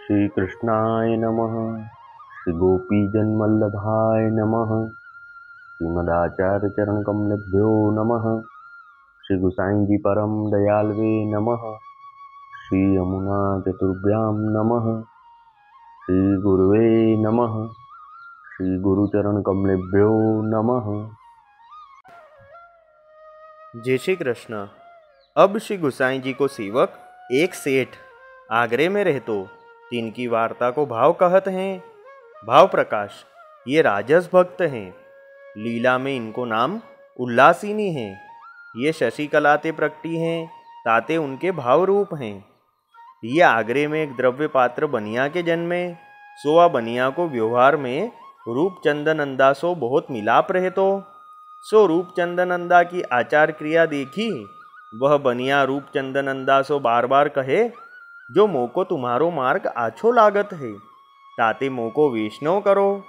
श्री कृष्णाय नमः। श्री गोपीजनवल्लभाय नमः। श्रीमदाचार्य चरण कमलेभ्यो नमः। श्री गुसाई जी परम दयालवे नमः। श्री यमुना चतुर्भ्यां नमः। श्री गुरुवे नमः। श्री गुरुचरण कमलेभ्यो नमः। जय श्री कृष्ण। अब श्री गुसाई जी को सेवक एक सेठ आगरे में रहतो तिनकी वार्ता को भाव कहत हैं। भाव प्रकाश ये राजस भक्त हैं। लीला में इनको नाम उल्लासिनी है। ये शशि कलाते प्रकटी हैं ताते उनके भाव रूप हैं। ये आगरे में एक द्रव्य पात्र बनिया के जन्मे। सोआ बनिया को व्यवहार में रूप चंदन अंदासो बहुत मिलाप रहे तो सो रूप चंदनंदा की आचार क्रिया देखी वह बनिया रूप चंदनंदा सो बार बार कहे, जो मोको तुम्हारो मार्ग आछो लागत है ताते मोको वैष्णव करो।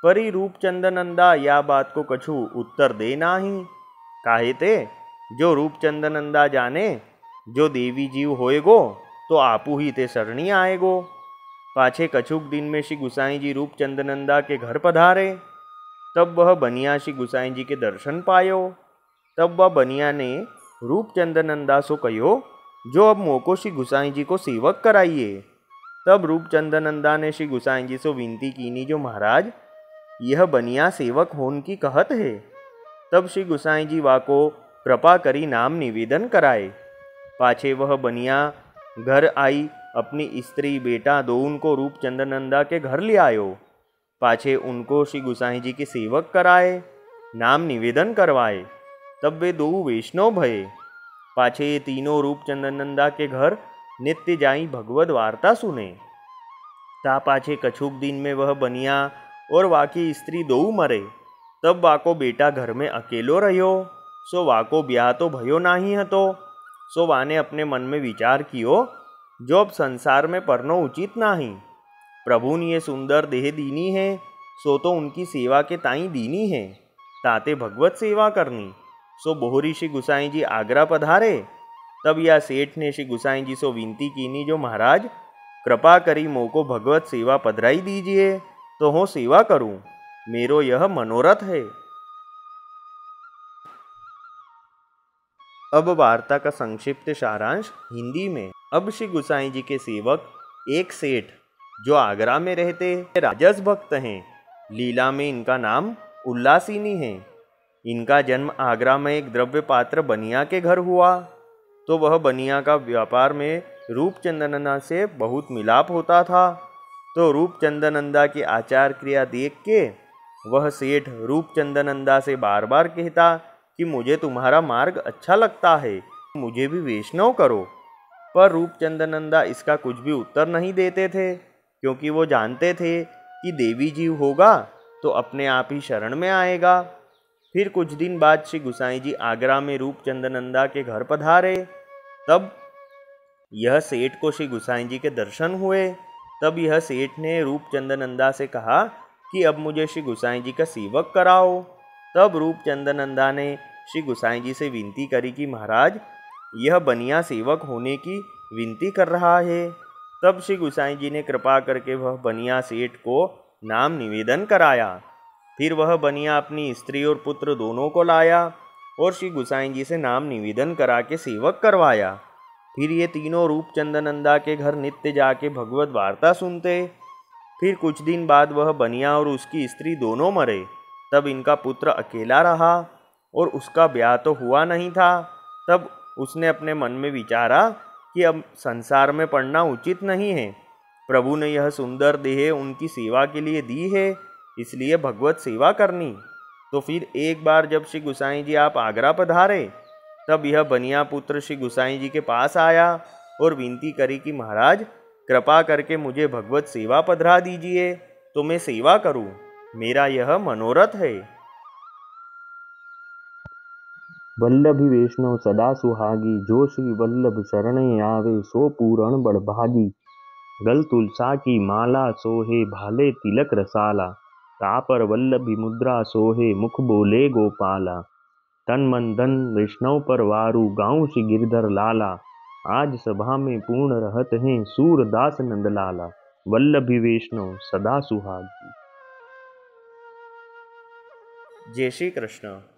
परी रूप चंदनंदा या बात को कछु उत्तर दे नाही। काहे ते जो रूप चंदनंदा जाने जो देवी जीव होएगो तो आपू ही ते शरणी आएगो। पाछे कछुक दिन में श्री गुसाई जी रूप चंदनंदा के घर पधारे। तब वह बनिया श्री गुसाई जी के दर्शन पायो। तब वह बनिया ने रूप चंदनंदा सो कहो, जो अब मोको श्री गुसाई जी को सेवक कराइए। तब रूप चंदनंदा ने श्री गुसाई जी से विनती कीनी, जो महाराज यह बनिया सेवक होन की कहत है। तब श्री गुसाई जी वाको कृपा करी नाम निवेदन कराए। पाछे वह बनिया घर आई, अपनी स्त्री बेटा दो उनको रूप चंदनंदा के घर ले आयो। पाछे उनको श्री गुसाई जी के सेवक कराए, नाम निवेदन करवाए। तब वे दो वैष्णव भये। पाछे ये तीनों रूप चंदनंदा के घर नित्य जाई भगवत वार्ता सुने। ता पाछे कछुक दिन में वह बनिया और वाकी स्त्री दो मरे। तब वाको बेटा घर में अकेलो रह्यो। सो वाको ब्याह तो भयो नाही हतो। सो वाने अपने मन में विचार कियो, जो अब संसार में परनो उचित नाही। प्रभु ने ये सुंदर देह दीनी है, सो तो उनकी सेवा के ताई दीनी है ताते भगवत सेवा करनी। सो बोहरी श्री गुसाई जी आगरा पधारे। तब यह सेठ ने श्री गुसाई जी से विनती कीनी, जो महाराज कृपा करी मोको भगवत सेवा पधराई दीजिए तो हो सेवा करूं, मेरो यह मनोरथ है। अब वार्ता का संक्षिप्त सारांश हिंदी में। अब श्री गुसाई जी के सेवक एक सेठ जो आगरा में रहते राजस भक्त हैं। लीला में इनका नाम उल्लासिनी है। इनका जन्म आगरा में एक द्रव्य पात्र बनिया के घर हुआ। तो वह बनिया का व्यापार में रूप चंदनंदा से बहुत मिलाप होता था। तो रूप चंदनंदा की आचार क्रिया देख के वह सेठ रूप चंदनंदा से बार बार कहता कि मुझे तुम्हारा मार्ग अच्छा लगता है, मुझे भी वैष्णव करो। पर रूप चंदनंदा इसका कुछ भी उत्तर नहीं देते थे, क्योंकि वो जानते थे कि देवी जीव होगा तो अपने आप ही शरण में आएगा। फिर कुछ दिन बाद श्री गुसाई जी आगरा में रूप चंदनंदा के घर पधारे। तब यह सेठ को श्री गुसाई जी के दर्शन हुए। तब यह सेठ ने रूप चंदनंदा से कहा कि अब मुझे श्री गुसाई जी का सेवक कराओ। तब रूप चंदनंदा ने श्री गुसाई जी से विनती करी कि महाराज यह बनिया सेवक होने की विनती कर रहा है। तब श्री गुसाई जी ने कृपा करके वह बनिया सेठ को नाम निवेदन कराया। फिर वह बनिया अपनी स्त्री और पुत्र दोनों को लाया और श्री गुसाई जी से नाम निवेदन करा के सेवक करवाया। फिर ये तीनों रूप चंदनंदा के घर नित्य जाके भगवत वार्ता सुनते। फिर कुछ दिन बाद वह बनिया और उसकी स्त्री दोनों मरे। तब इनका पुत्र अकेला रहा और उसका ब्याह तो हुआ नहीं था। तब उसने अपने मन में विचारा कि अब संसार में पड़ना उचित नहीं है। प्रभु ने यह सुंदर देह उनकी सेवा के लिए दी है, इसलिए भगवत सेवा करनी। तो फिर एक बार जब श्री गुसाई जी आप आगरा पधारे, तब यह बनिया पुत्र श्री गुसाई जी के पास आया और विनती करी कि महाराज कृपा करके मुझे भगवत सेवा पधरा दीजिए तो मैं सेवा करूं, मेरा यह मनोरथ है। वल्लभी वैष्णव सदा सुहागी, जो श्री वल्लभ शरणे आवे सो पूरण बड़भागी। गल तुलसा की माला सोहे, भाले तिलक रसाला। तापर वल्लभी मुद्रा सोहे, मुख बोले गोपाला। तन मन धन वैष्णव पर वारू, गाँव श्री गिरधर लाला। आज सभा में पूर्ण रहत हैं, सूरदास नंदलाला। वल्लभी वैष्णव सदा सुहागी। जय श्री कृष्ण।